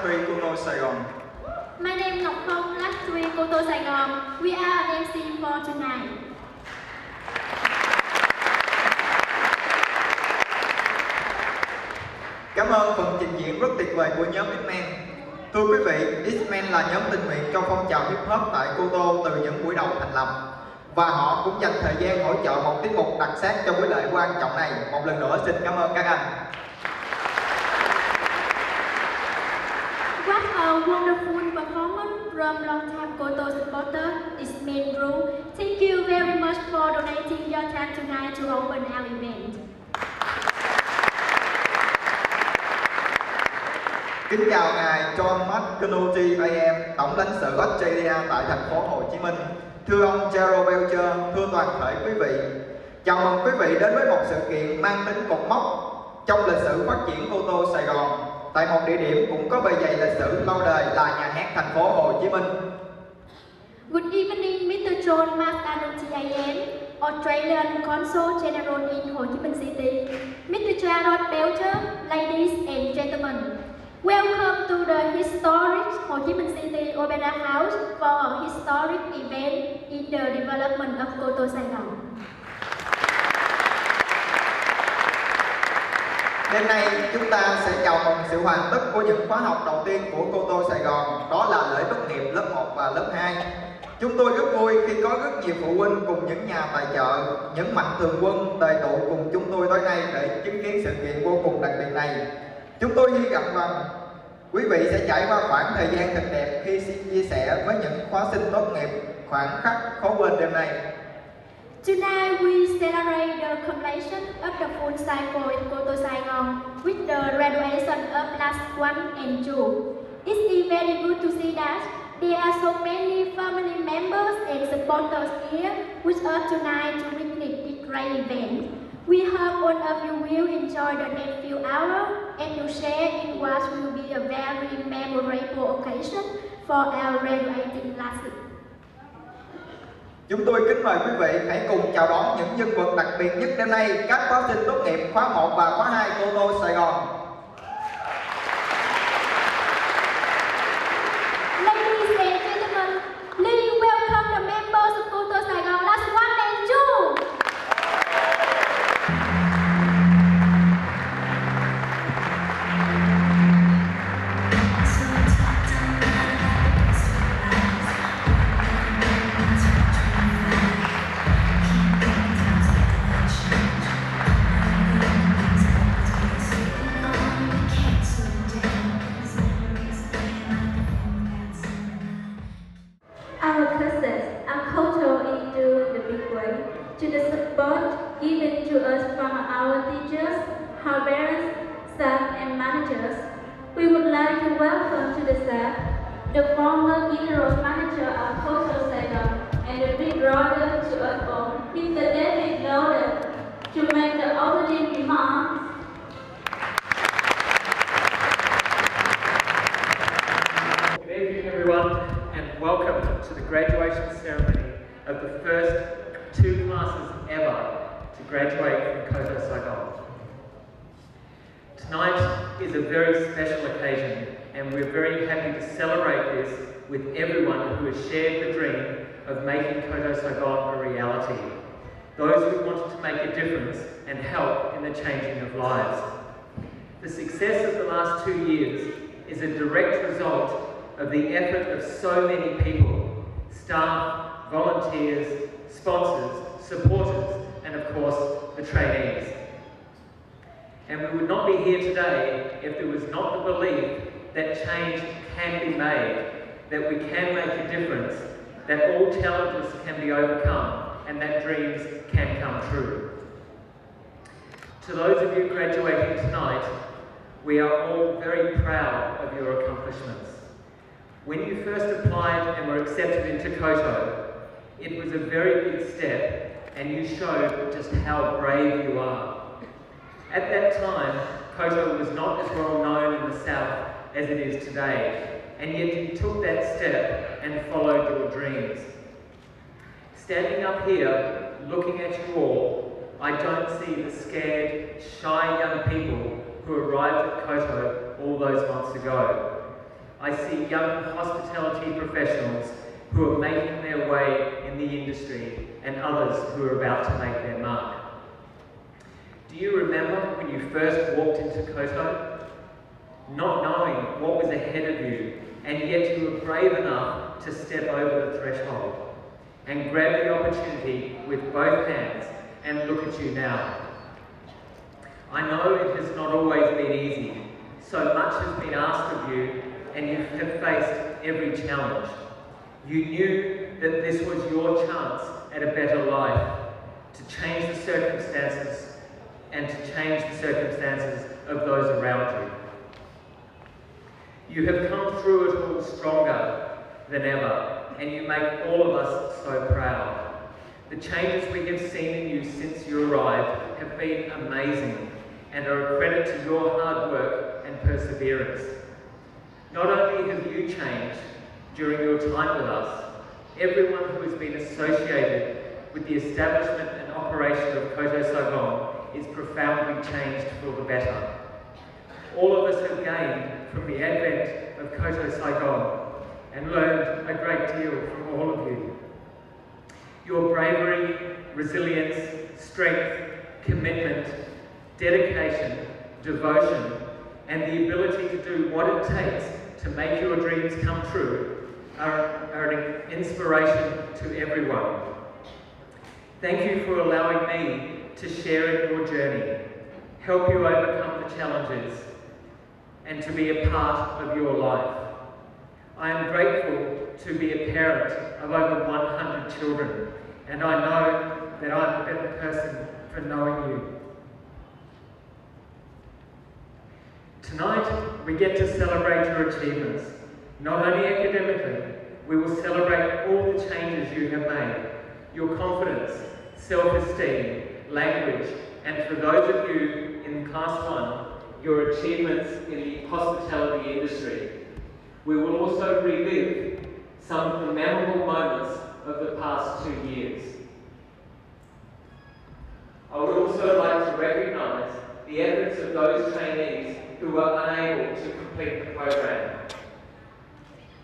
3 KOTO Saigon. My name is Ngọc Phong, class 3 KOTO Saigon. We are an MC for tonight. Cảm ơn phần trình diễn rất tuyệt vời của nhóm Xmen. Thưa quý vị, Xmen là nhóm tình nguyện trong phong trào hip hop tại KOTO từ những buổi đầu thành lập. Và họ cũng dành thời gian hỗ trợ một tiết mục đặc sắc trong buổi lễ quan trọng này. Một lần nữa xin cảm ơn các anh. What a wonderful performance from long-time KOTO supporter, Xmen group. Thank you very much for donating your time tonight to open our event. Kính chào ngài John McNulty AM, Tổng lãnh sự Australia tại thành phố Hồ Chí Minh. Thưa ông Gerald Belcher, thưa toàn thể quý vị, chào mừng quý vị đến với một sự kiện mang tính cột mốc trong lịch sử phát triển KOTO Sài Gòn, tại một địa điểm cũng có bề dày lịch sử lâu đời là nhà hát thành phố Hồ Chí Minh. Good evening, Mr. John McNulty AM, Australian Consul General in Ho Chi Minh City, Mr. Gerald Belcher, ladies and gentlemen. Welcome to the historic Ho Chi Minh City Opera House for a historic event in the development of KOTO Saigon. Đêm nay chúng ta sẽ chào mừng sự hoàn tất của những khóa học đầu tiên của KOTO Sài Gòn, đó là lễ tốt nghiệp lớp 1 và lớp 2. Chúng tôi rất vui khi có rất nhiều phụ huynh cùng những nhà tài trợ, những mạnh thường quân tề tụ cùng chúng tôi tối nay để chứng kiến sự kiện vô cùng đặc biệt này. Chúng tôi hy vọng rằng quý vị sẽ trải qua khoảng thời gian thật đẹp khi chia sẻ với những khóa sinh tốt nghiệp khoảnh khắc khó quên đêm nay. Tonight we celebrate the completion of the full cycle in KOTO Saigon with the graduation of class 1 and 2. It's very good to see that there are so many family members and supporters here with us tonight to witness this great event. We hope all of you will enjoy the next few hours and to share in what will be a very memorable occasion for our graduating classes. Chúng tôi kính mời quý vị hãy cùng chào đón những nhân vật đặc biệt nhất đêm nay, các khóa sinh tốt nghiệp khóa 1 và khóa 2 KOTO Sài Gòn. Ladies and gentlemen, please welcome the members of KOTO Saigon class 1 and 2. Our cousins are KOTO into the big way to the support given to us from our teachers, our parents, staff and managers. We would like to welcome to the staff the former general manager of KOTO Saigon and the big brother to us all, Mr. David Loden, to make the opening remarks. Good evening everyone, and welcome to the graduation ceremony of the first 2 classes ever to graduate from KOTO Saigon. Tonight is a very special occasion, and we're very happy to celebrate this with everyone who has shared the dream of making KOTO Saigon a reality. Those who wanted to make a difference and help in the changing of lives. The success of the last 2 years is a direct result of the effort of so many people, staff, volunteers, sponsors, supporters, and of course, the trainees. And we would not be here today if there was not the belief that change can be made, that we can make a difference, that all challenges can be overcome, and that dreams can come true. To those of you graduating tonight, we are all very proud of your accomplishments. When you first applied and were accepted into KOTO, it was a very big step, and you showed just how brave you are. At that time, KOTO was not as well known in the South as it is today, and yet you took that step and followed your dreams. Standing up here, looking at you all, I don't see the scared, shy young people who arrived at KOTO all those months ago. I see young hospitality professionals who are making their way in the industry and others who are about to make their mark. Do you remember when you first walked into KOTO? Not knowing what was ahead of you, and yet you were brave enough to step over the threshold and grab the opportunity with both hands, and look at you now. I know it has not always been easy. So much has been asked of you, and you have faced every challenge. You knew that this was your chance at a better life, to change the circumstances and to change the circumstances of those around you. You have come through it all stronger than ever, and you make all of us so proud. The changes we have seen in you since you arrived have been amazing and are a credit to your hard work and perseverance. Not only have you changed during your time with us, everyone who has been associated with the establishment and operation of KOTO Saigon is profoundly changed for the better. All of us have gained from the advent of KOTO Saigon and learned a great deal from all of you. Your bravery, resilience, strength, commitment, dedication, devotion, and the ability to do what it takes to make your dreams come true are an inspiration to everyone. Thank you for allowing me to share in your journey, help you overcome the challenges, and to be a part of your life. I am grateful to be a parent of over 100 children, and I know that I'm a better person for knowing you. Tonight, we get to celebrate your achievements. Not only academically, we will celebrate all the changes you have made, your confidence, self-esteem, language, and for those of you in Class 1, your achievements in the hospitality industry. We will also relive some of the memorable moments of the past 2 years. I would also like to recognise the efforts of those trainees who were unable to complete the program.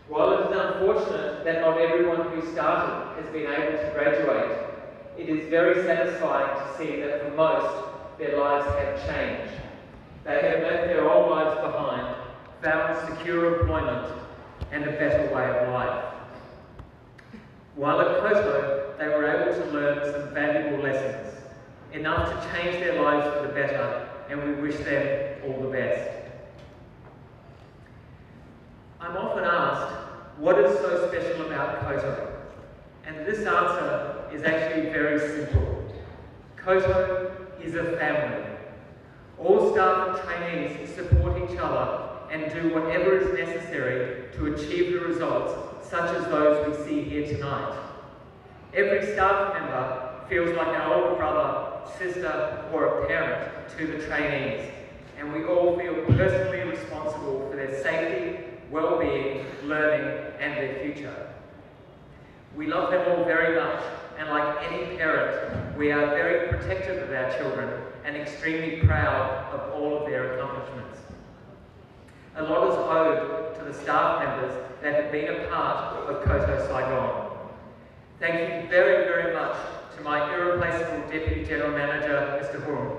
While it is unfortunate that not everyone who started has been able to graduate, it is very satisfying to see that for most, their lives have changed. They have left their old lives behind, found secure employment, and a better way of life. While at KOTO, they were able to learn some valuable lessons, enough to change their lives for the better, and we wish them all the best. I'm often asked, what is so special about KOTO? And this answer is actually very simple. KOTO is a family. All staff and trainees support each other and do whatever is necessary to achieve the results, such as those we see here tonight. Every staff member feels like an older brother, sister, or a parent to the trainees, and we all feel personally responsible for their safety, well-being, learning, and their future. We love them all very much, and like any parent, we are very protective of our children and extremely proud of all of their accomplishments. A lot is owed to the staff members that have been a part of KOTO Saigon. Thank you very, very much to my irreplaceable Deputy General Manager, Mr. Hurm,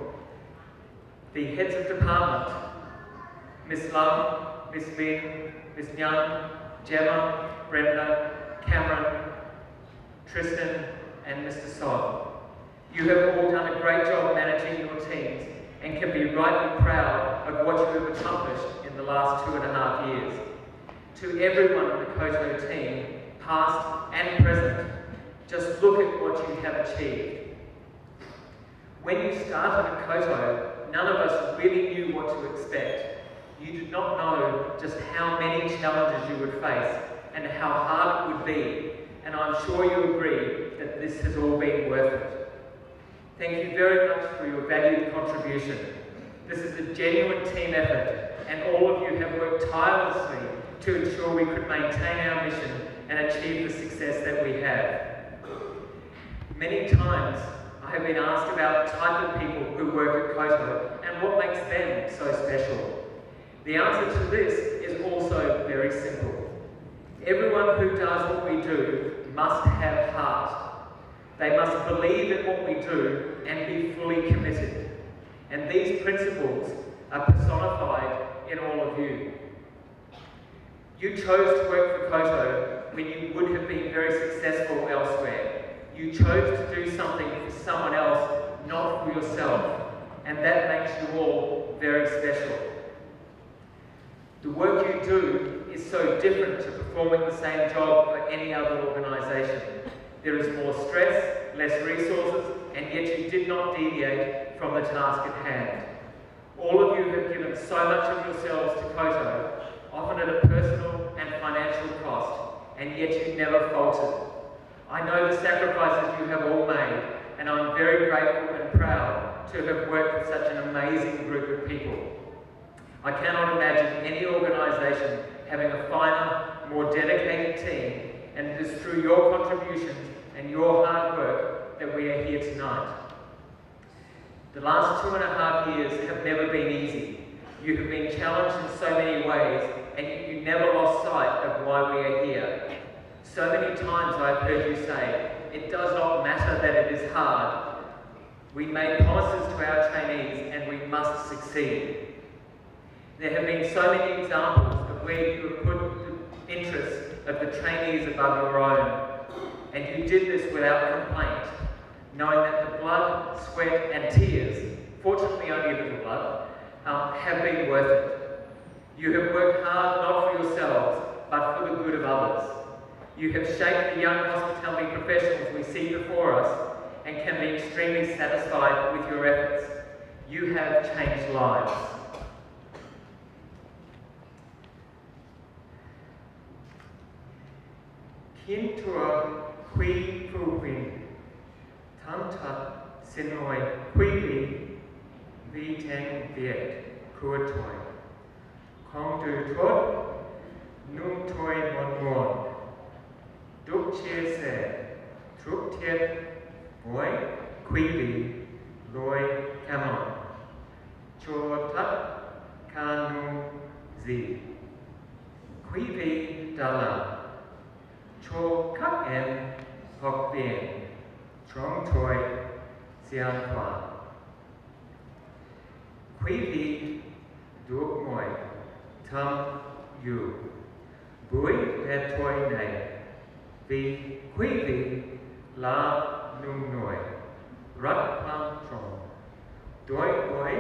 the heads of department, Ms. Lum, Ms. Min, Ms. Young, Gemma, Brenda, Cameron, Tristan, and Mr. Sod. You have all done a great job managing your teams and can be rightly proud of what you have accomplished in the last 2.5 years. To everyone in the KOTO team, past and present, just look at what you have achieved. When you started at KOTO, none of us really knew what to expect. You did not know just how many challenges you would face and how hard it would be, and I'm sure you agree that this has all been worth it. Thank you very much for your valued contribution. This is a genuine team effort, and all of you have worked tirelessly to ensure we could maintain our mission and achieve the success that we have. Many times, I have been asked about the type of people who work at KOTO and what makes them so special. The answer to this is also very very simple. Everyone who does what we do must have heart. They must believe in what we do and be fully committed. And these principles are personified in all of you. You chose to work for KOTO when you would have been very successful elsewhere. You chose to do something for someone else, not for yourself. And that makes you all very special. The work you do is so different to performing the same job for any other organisation. There is more stress, less resources, and yet you did not deviate from the task at hand. All of you have given so much of yourselves to KOTO, often at a personal and financial cost, and yet you never faltered. I know the sacrifices you have all made, and I'm very grateful and proud to have worked with such an amazing group of people. I cannot imagine any organisation having a finer, more dedicated team, and it is through your contributions and your hard work that we are here tonight. The last 2.5 years have never been easy. You have been challenged in so many ways, and yet you never lost sight of why we are here. So many times I have heard you say, it does not matter that it is hard. We made promises to our trainees and we must succeed. There have been so many examples of where you have put the interests of the trainees above your own. And you did this without complaint, knowing that the blood, sweat and tears, fortunately only a little blood, have been worth it. You have worked hard not for yourselves, but for the good of others. You have shaped the young hospitality professionals we see before us and can be extremely satisfied with your efforts. You have changed lives. Kintua Qui Pruin Tanta Sinoi Qui Vi Teng Viet Kuatoi Kong Du Tot Nung Toi Mon Mon Duk Chia Se Truc Tiet Boy Qui Vi Loi Camon Cho Tat Ka Nu Zi Qui Vi Dala Cho Các Em Học Viện Trong Thôi Xian Khoa Quý vị được mọi thăm dù buổi lễ thôi này vì quý vị là nung nổi rất quan trọng đối với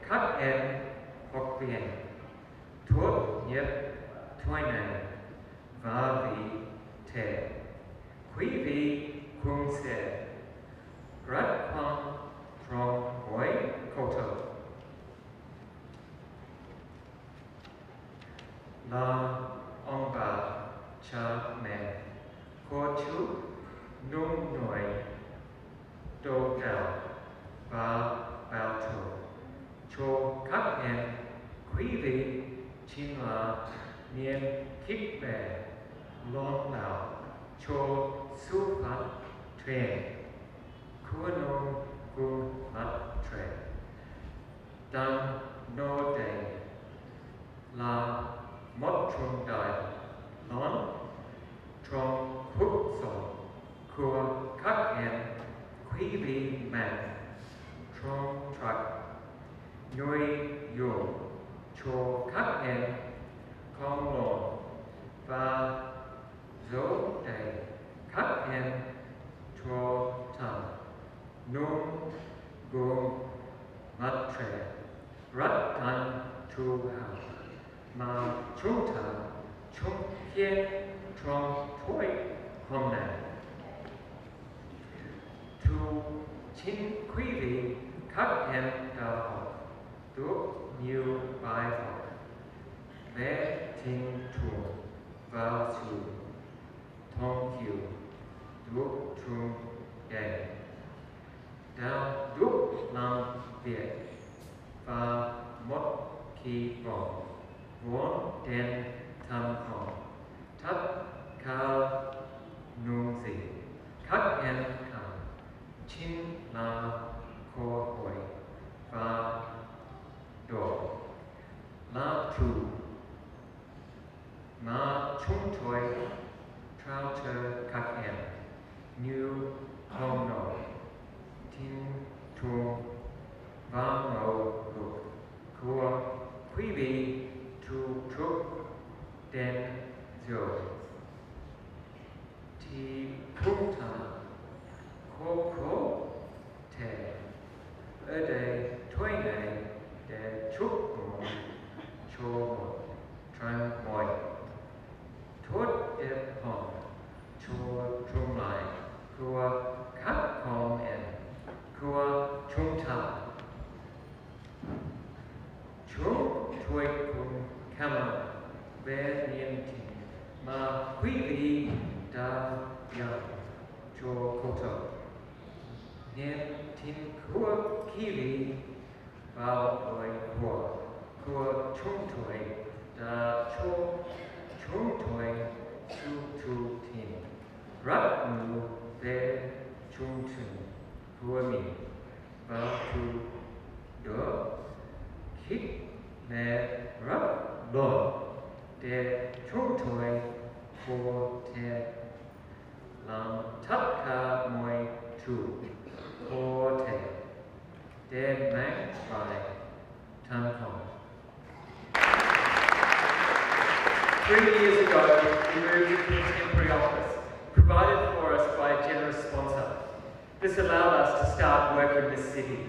các em học viên tốt nghiệp thôi này và vì thế quý vị cũng sẽ rất quan trọng với KOTO là ông bà cha mẹ cô chú nung nổi đồ gạo và bảo thủ cho các em quý vị chính là niềm khích lệ lớn lao cho sự phát triển của nông nghiệp phát triển đang nô đề là một trung đại lớn trong cuộc sống của các em quý vị mạnh trong trạch nuôi dưỡng cho các em con lớn và dỗ đầy các em cho thành nông nghiệp phát triển rất thành thu hào mà chúng ta chung hiện trong tuổi hôm nay. Thưa chính quý vị, các em đã học được nhiều bài học về tình thương và sự thông hiểu được trong đời, đã được làm việc và một kỳ vọng vốn đến thành công tất cả những gì các em cần chính là cơ hội và đó là thứ mà chúng tôi trao cho các em như hôm nọ tin thương và nỗ lực của quý vị chúc đến rồi thì chúng ta có thể ở đây thôi này để chúc mừng cho một trang mọi tốt đẹp hơn cho tương lai của các con em của chúng ta. Chúng tôi cũng cảm ơn về niềm tin mà quý vị đã dành cho KOTO. Niềm tin của quý vị vào lời của chúng tôi đã cho chúng tôi sự tin rất nhiều về chương trình của mình và từ đó khích lệ rất lớn để chúng tôi có thể làm tất cả mọi thứ có thể để mang lại thành công. 3 years ago, we moved into a temporary office, provided for us by a generous sponsor. This allowed us to start work in this city.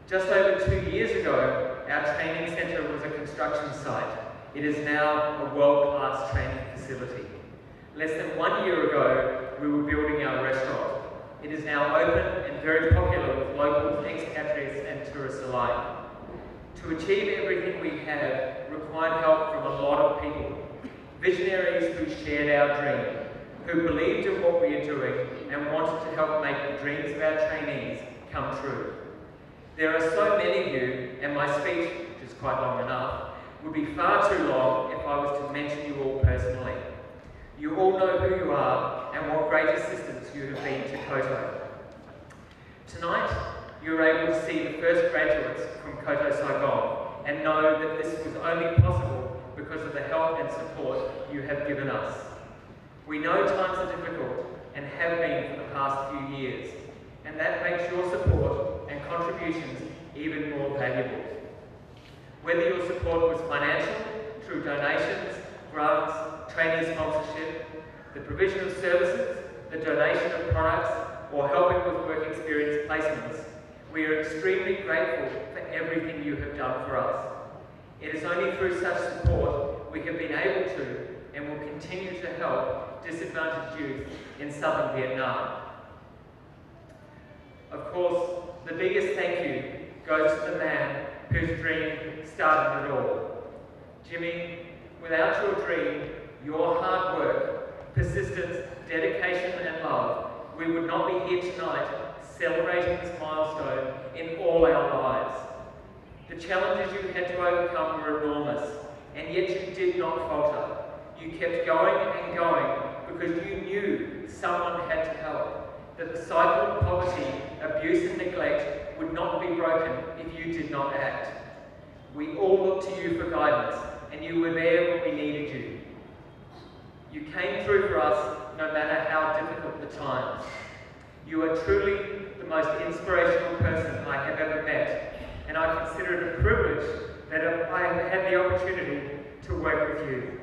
Just over 2 years ago, our training centre was a construction site. It is now a world-class training facility. Less than 1 year ago, we were building our restaurant. It is now open and very popular with locals, expatriates and tourists alike. To achieve everything we have required help from a lot of people. Visionaries who shared our dream, who believed in what we are doing and wanted to help make the dreams of our trainees come true. There are so many of you, and my speech, which is quite long enough, would be far too long if I was to mention you all personally. You all know who you are and what great assistance you have been to KOTO. Tonight, you are able to see the first graduates from KOTO Saigon and know that this was only possible because of the help and support you have given us. We know times are difficult and have been for the past few years, and that makes your support and contributions even more valuable. Whether your support was financial, through donations, grants, trainee sponsorship, the provision of services, the donation of products, or helping with work experience placements, we are extremely grateful for everything you have done for us. It is only through such support we have been able to and will continue to help disadvantaged youth in southern Vietnam. Of course, the biggest thank you goes to the man whose dream started it all. Jimmy, without your dream, your hard work, persistence, dedication and love, we would not be here tonight celebrating this milestone in all our lives. The challenges you had to overcome were enormous, and yet you did not falter. You kept going and going because you knew someone had to help, that the cycle of poverty, abuse and neglect would not be broken if you did not act. We all looked to you for guidance, and you were there when we needed you. You came through for us no matter how difficult the times. You are truly the most inspirational person I have ever met, and I consider it a privilege that I have had the opportunity to work with you.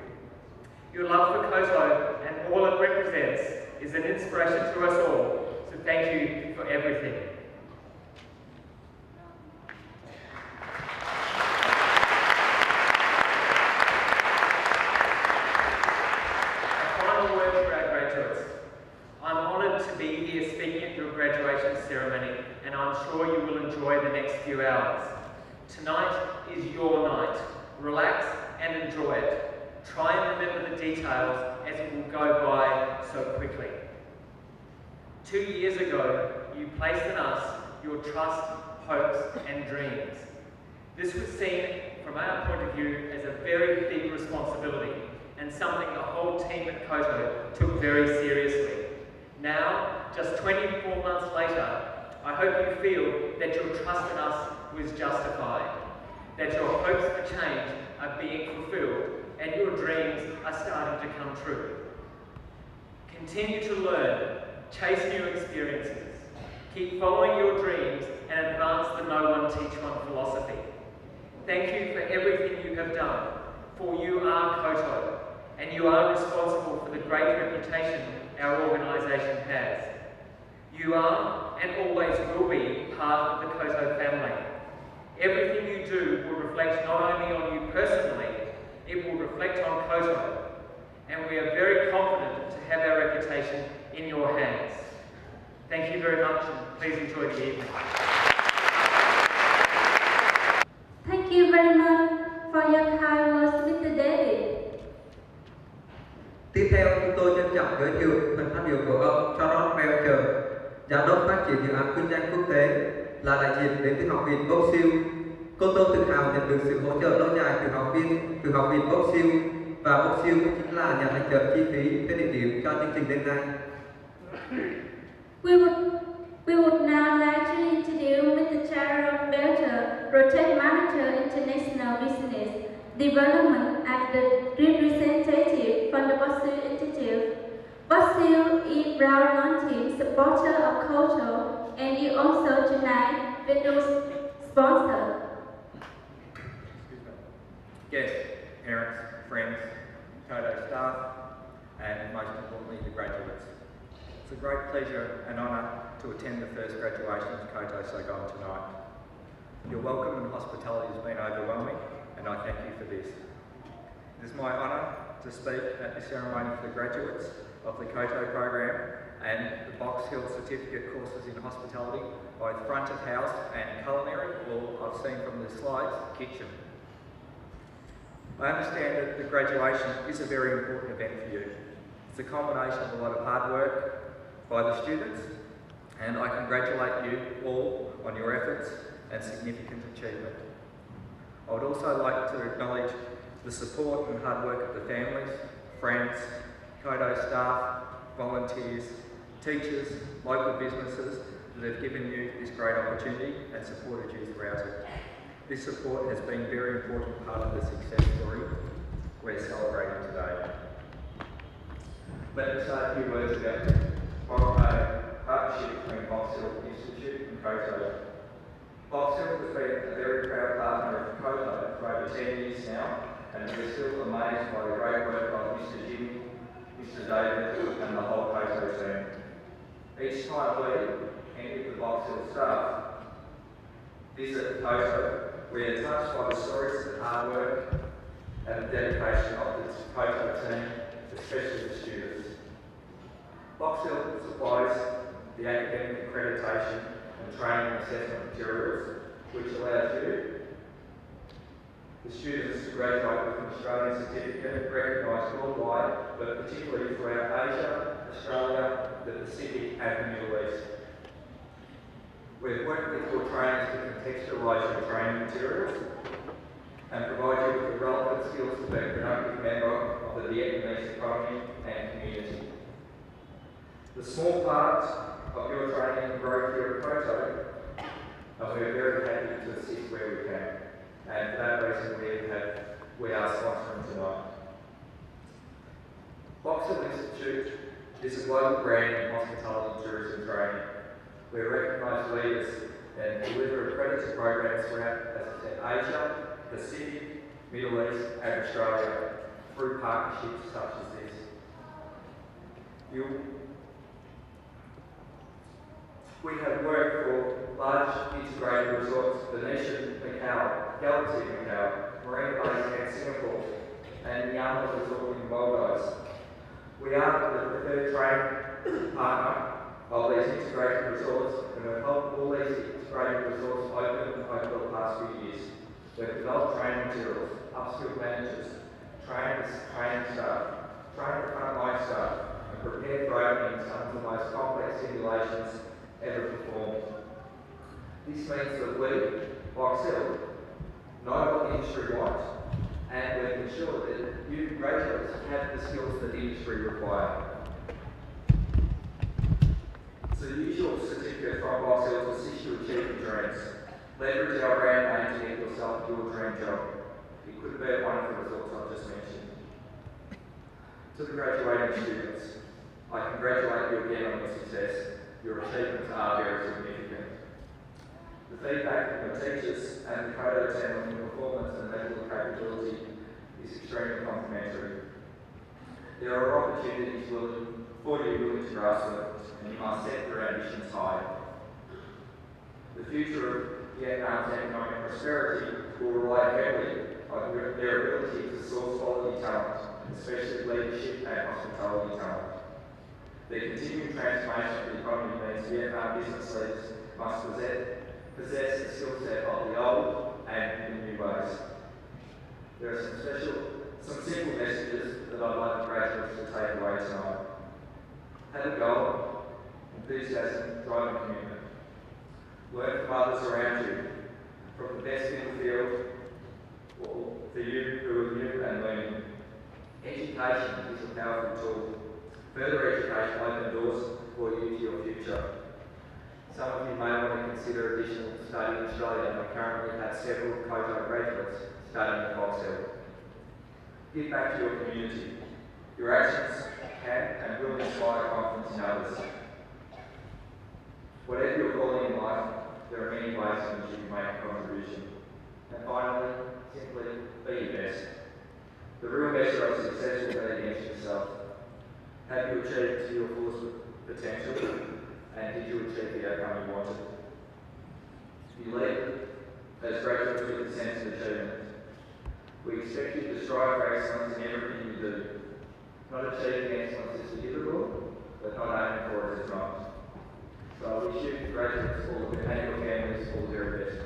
Your love for KOTO and all it represents is an inspiration to us all, so thank you for everything. A final word for our graduates. I'm honoured to be here speaking at your graduation ceremony, and I'm sure you will enjoy the next few hours. Tonight is your night. Relax and enjoy it. Try and remember the details as it will go by so quickly. 2 years ago, you placed in us your trust, hopes and dreams. This was seen from our point of view as a very big responsibility and something the whole team at KOTO took very seriously. Now, just 24 months later, I hope you feel that your trust in us was justified, that your hopes for change are being fulfilled, and your dreams are starting to come true. Continue to learn, chase new experiences, keep following your dreams and advance the no one teach one philosophy. Thank you for everything you have done, for you are KOTO, and you are responsible for the great reputation our organisation has. You are, and always will be, part of the KOTO family. Everything you do will reflect not only on you personally, it will reflect on KOTO, and we are very confident to have our reputation in your hands. Thank you very much, and please enjoy the evening. Thank you very much for your kind words, Mr. David. Tiếp theo, chúng tôi trân trọng giới thiệu phần phát biểu của ông Charles Belcher, Giám đốc phát triển dự án kinh doanh quốc tế, là đại diện đến từ học viện Boxill. KOTO tự hào nhận được sự hỗ trợ lâu dài từ học viện Boxill, và Boxill cũng chính là nhà tài trợ chi phí trên địa điểm cho chương trình đêm nay. We would now like to introduce Mr. Charles Belcher, Project Manager International Business Development at the representative from the Boxill Institute. Boxill is proud supporter of KOTO and is also tonight Windows sponsor. Guests, parents, friends, KOTO staff, and most importantly the graduates. It's a great pleasure and honour to attend the first graduation of KOTO Saigon tonight. Your welcome and hospitality has been overwhelming, and I thank you for this. It is my honour to speak at the ceremony for the graduates of the KOTO program and the Box Hill Certificate courses in hospitality, both front of house and culinary, or I've seen from the slides, kitchen. I understand that the graduation is a very important event for you. It's a combination of a lot of hard work by the students, and I congratulate you all on your efforts and significant achievement. I would also like to acknowledge the support and hard work of the families, friends, KOTO staff, volunteers, teachers, local businesses that have given you this great opportunity and supported you throughout it. This support has been a very important part of the success story we're celebrating today. Let me say a few words about a partnership between Boxill Institute and KOTO. Boxill has been a very proud partner of KOTO for over 10 years now, and we're still amazed by the great work of Mr. Jimmy, Mr. David, and the whole KOTO team. Each time we, and with the Boxill staff, visit KOTO, we are touched by the stories of hard work and the dedication of the KOTO team, especially the students. Boxill supplies the academic accreditation and training assessment materials, which allows you, the students, to graduate with an Australian certificate recognised worldwide, but particularly throughout Asia, Australia, the Pacific and the Middle East. We've worked with your trainers to contextualise your training materials and provide you with the relevant skills to be a productive member of the Vietnamese economy and community. The small part of your training and growth here at KOTO, and we are very happy to assist where we can. And for that reason we are sponsoring tonight. Boxill Institute is a global brand in hospitality and tourism training. We are recognised leaders and deliver accredited programs throughout, as I said, Asia, Pacific, Middle East and Australia through partnerships such as this. We have worked for large integrated resorts, Venetian, Macau, Galaxy Macau, Marina Bay and Singapore, and Yama Resort in Maldives. We are the preferred training partner of these integrated resorts and have helped all these integrated resorts open over the past few years. We've developed training materials, upskilled managers, trainers, training staff, trained frontline staff, and prepared for opening some of the most complex simulations ever performed. This means that we, Boxill, know what the industry wants, and we've ensured that you graduates have the skills that the industry require. So the usual certificate from Boxill to assist you achieve your dreams. Leverage our brand name to get yourself your dream job. It could be at one of the resorts I've just mentioned. To the graduating students, I congratulate you again on your success. Your achievements are very significant. The feedback from your teachers and the KOTO team on your performance and level of capability is extremely complimentary. There are opportunities for you willing to grasp them, and you must set your ambitions high. The future of Vietnam's economic prosperity will rely heavily on their ability to source quality talent, especially leadership and hospitality talent. The continuing transformation of the economy means Vietnam business leaders must possess the skill set of the old and the new ways. There are some simple messages that I'd like the graduates to take away tonight. Have a goal, enthusiasm, drive and commitment. Learn from others around you, from the best in the field, or for you who are new and learning. Education is a powerful tool. Further education opens doors for you to your future. Some of you may want to consider additional study in Australia, and we currently have several KOTO graduates studying at Fox Hill. Give back to your community. Your actions can and will inspire confidence in others. Whatever your calling in life, there are many ways in which you can make a contribution. And finally, simply be your best. The real measure of success will be against yourself. Have you achieved to your fullest potential? And did you achieve the outcome you wanted? You lead as graduates with a sense of achievement. We expect you to strive for excellence in everything you do. Not achieving excellence is difficult, but not aiming for it is not. So I wish you, graduates, all of you and your families all the very best.